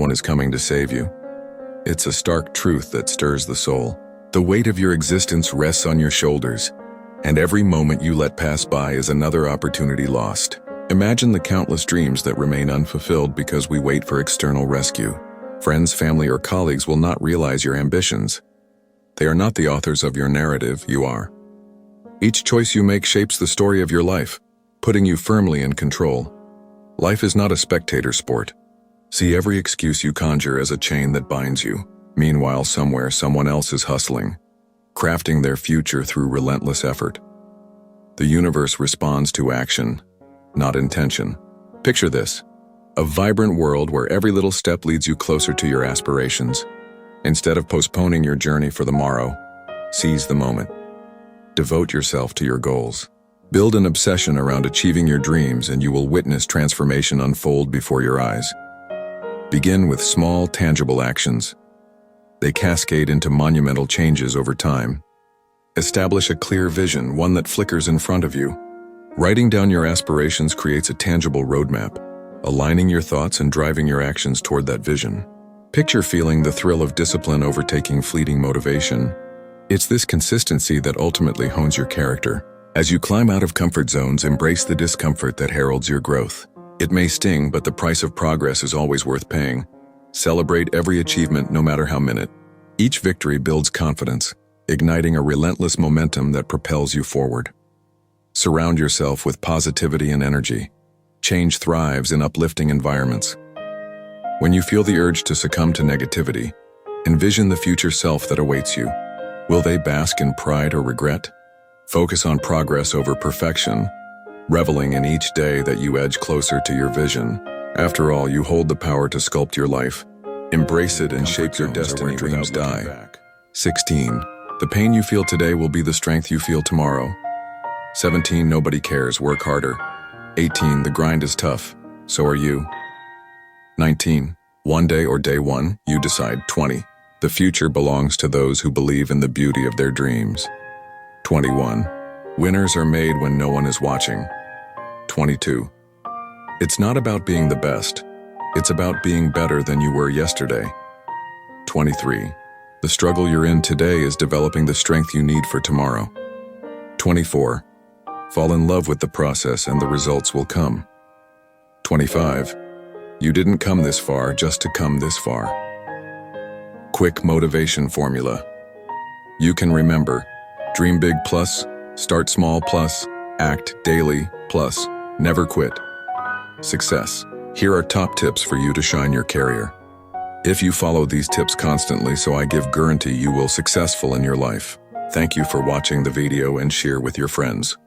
one is coming to save you. It's a stark truth that stirs the soul. The weight of your existence rests on your shoulders, and every moment you let pass by is another opportunity lost. Imagine the countless dreams that remain unfulfilled because we wait for external rescue. Friends, family, or colleagues will not realize your ambitions. They are not the authors of your narrative, you are. Each choice you make shapes the story of your life, putting you firmly in control. Life is not a spectator sport. See every excuse you conjure as a chain that binds you. Meanwhile, somewhere, someone else is hustling, crafting their future through relentless effort. The universe responds to action, not intention. Picture this: a vibrant world where every little step leads you closer to your aspirations. Instead of postponing your journey for the morrow, seize the moment. Devote yourself to your goals. Build an obsession around achieving your dreams, and you will witness transformation unfold before your eyes. Begin with small, tangible actions. They cascade into monumental changes over time. Establish a clear vision, one that flickers in front of you. Writing down your aspirations creates a tangible roadmap, aligning your thoughts and driving your actions toward that vision. Picture feeling the thrill of discipline overtaking fleeting motivation. It's this consistency that ultimately hones your character. As you climb out of comfort zones, embrace the discomfort that heralds your growth. It may sting, but the price of progress is always worth paying. Celebrate every achievement, no matter how minute. Each victory builds confidence, igniting a relentless momentum that propels you forward. Surround yourself with positivity and energy. Change thrives in uplifting environments. When you feel the urge to succumb to negativity, envision the future self that awaits you. Will they bask in pride or regret? Focus on progress over perfection, reveling in each day that you edge closer to your vision. After all, you hold the power to sculpt your life. Embrace it and shape your destiny without dreams die. 16. The pain you feel today will be the strength you feel tomorrow. 17. Nobody cares, work harder. 18. The grind is tough, so are you. 19. One day or day one, you decide. 20. The future belongs to those who believe in the beauty of their dreams. 21. Winners are made when no one is watching. 22. It's not about being the best. It's about being better than you were yesterday. 23. The struggle you're in today is developing the strength you need for tomorrow. 24. Fall in love with the process and the results will come. 25. You didn't come this far just to come this far. Quick motivation formula. You can remember: dream big plus, start small plus, act daily plus, never quit. Success. Here are top tips for you to shine your career. If you follow these tips constantly, so I give guarantee you will successful in your life. Thank you for watching the video and share with your friends.